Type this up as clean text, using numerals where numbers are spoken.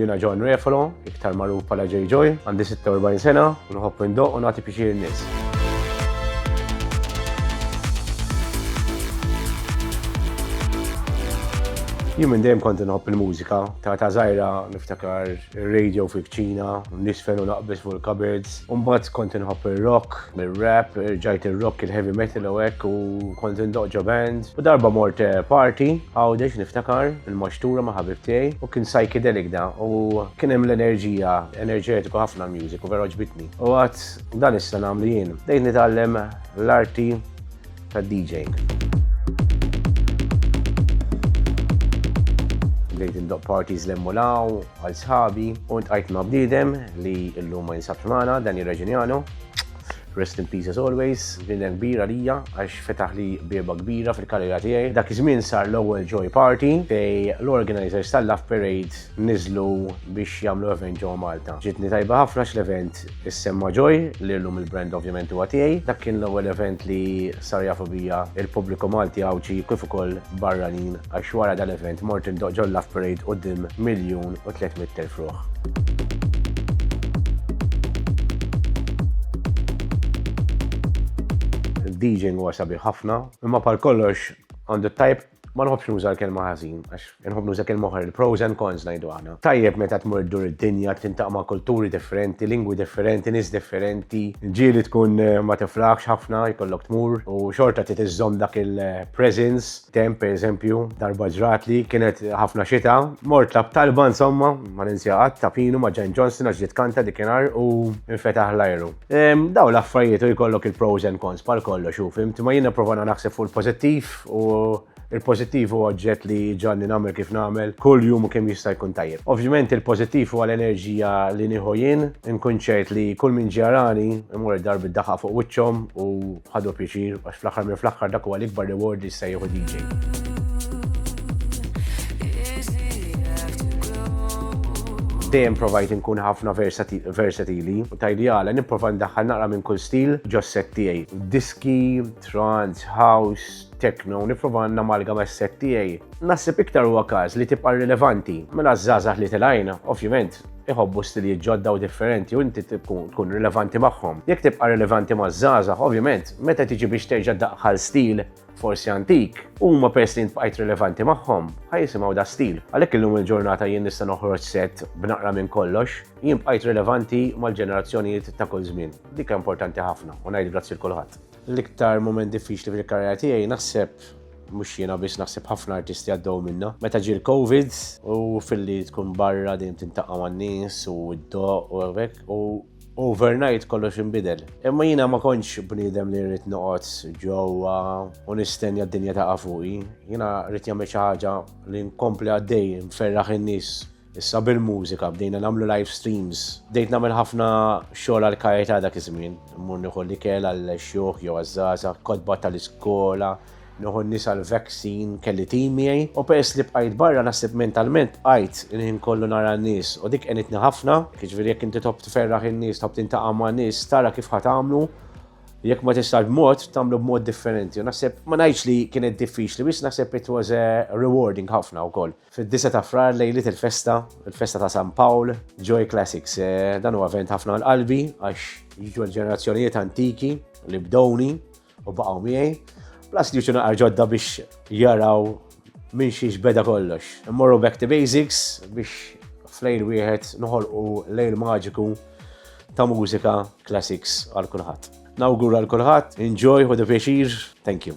Jiena John Refalo, iktar magħruf bħala J Joy, għandi 46 sena, u nħobb indoq u nagħti pixir in-nies. Jien minn dejjem kont inħobb il-mużika, ta' żgħira niftakar ir-radio fi kċina, nisfen u naqbes fuq il-cupboards, u mbagħad kont inħobb ir-rock, ir-rap, ġajt ir-rock, il-heavy metal u hekk u kont indoq ġo band. U darba mort party, għawdex niftakar il-maxtura ma' ħabib tiegħi u kien psychedelic da u kien hemm l-enerġija, enerġetiku ħafna l-music u vera ġbitni. U għad dan issa nagħmlu jien. Dejn nitgħallem l-arti tad-DJing. Bdejt indoq parties l-emmulaw, għal sħabi, u ntqajt ma' bniedem li llum ma jinsabx magħna, Danny Reġinjano. Rest in peace as always, bniedem kbira lija għax fetaħ li bieba kbira fil-karriera tiegħi. Dak iż-żmien sar l-ewwel Joy Party fej l-organizers tal-Love Parade niżlu biex jagħmlu event ġewwa Malta. Ġietni tajba ħafna x-l-event issemma Joy li llum il-brand ovvjament huwa tiegħi. Dak kien l-ewwel event li sar jafu bija il-pubbliku Malti Awċi kif ukoll barranin għax wara dal-event mort indoq ġol Love Parade quddiem 1,300,000 ruħ. DJing huwa sabiħ ħafna, imma bħal kollox għandu type ma nħobbx nuża l-kelma ħażin, għax inħobb nuża kelma oħra, il-pros and cons ngħidu aħna. Tajjeb meta tmur dur id-dinja, tintaq ma' kulturi differenti, lingwi differenti, nies differenti, ġieli tkun ma tiflaħx ħafna jkollok tmur u xorta trid iżżomm dak il-presence, temp pereżempju, darba ġratli, kienet ħafna xita, mort lab talba insomma, ma ninsjaqat ta' Pinu ma' Jane Johnston għax ġiet kanta dikinhar u infetaħ l-ajru. Daw l-affarijiet u jkollok il-pros and cons bħal kollox u fimt, ma jiena provana naħseb fuq il-pożittiv u il-pozittiv huwa oġġett li ġanni nagħmel kif nagħmel kull jum u kemm jista' jkun tajjeb. Ovvjament il-pożittiv huwa l-enerġija li nieħu jien, inkun ċert li kull min ġarani imur id-darb id-daħħa fuq wiċċhom u ħadu pjaċir għax fl-aħħar minn fl-aħħar dak huwa l-ikbar reward li jista' jieħu DJ. Dejjem provajt inkun ħafna versatili u ta' nipprova ndaħħal naqra minn kull stil ġos-set tiegħi. Diski, trance, house, techno, nipprova namalgama s-set tiegħi. Naħseb iktar huwa każ li tibqa' rilevanti. Mela żgħażagħ li tilgħajna, ovvjament, iħobbu stili ġodda u differenti u inti tkun rilevanti magħhom. Jekk tibqa' rilevanti maż-żgħażagħ, ovvjament, meta tiġi biex terġa' ddaħħal stil forsi antik, huma peress li bqajt rilevanti magħhom, ħajsimgħu da stil. Għalhekk illum il-ġurnata jien nista' noħroġ set b'naqra minn kollox, jien bqajt rilevanti mal-ġenerazzjonijiet ta' kull żmien. Dik importanti ħafna u ngħid grazzi l kulħadd. L-iktar moment diffiċli fil-karriera tiegħi naħseb mhux jiena biss naħseb ħafna artisti għaddew minnha. Meta ġie l-COVID u filli tkun barra dejjem tintaqa' man-nies u d-doq u hekk u overnight kollox inbidel. Imma jiena ma kontx bniedem li rrid noqgħod ġewwa u nistenja d-dinja taqa' fuqi. Jiena rrid jagħmel xi ħaġa li nkompli għaddej nferraħ in-nies. Issa bil-mużika bdejna nagħmlu live streams. Bdejt nagħmel ħafna xogħol għal karità dak iż-żmien. Immur nieħu l-ikel għall-xjuħ jew għaż-żgħażagħ, kotba tal-iskola, nieħu n-nies għall-vaccine, kelli tim miegħi. U peress li bqajt barra naħseb mentalment bqajt in kollu nara n-nies u dik qenitni ħafna, jiġifieri jekk inti tob tferraħ in-nies, tob tintaqa' ma' nies, tara kif ħatamlu. Jekk ma tista' b'mod, tagħmlu b'mod differenti. U naħseb ma ngħidx li kienet diffiċli, biss naħseb it was rewarding ħafna wkoll. Fid-9 ta' frar lejlit il-festa ta' San Pawl, Joy Classics. Dan huwa event ħafna l-qalbi għax jiġu l-ġenerazzjonijiet antiki li bdowni u baqgħu miegħi. Plus li ġuna ġodda biex jaraw minn xiex beda kollox. Immorru back to basics biex flejl wieħed noħolqu lejl maġiku ta' mużika classics għal kulħadd. Nawgura l kulħadd, enjoy, ħodu pjaċir, thank you.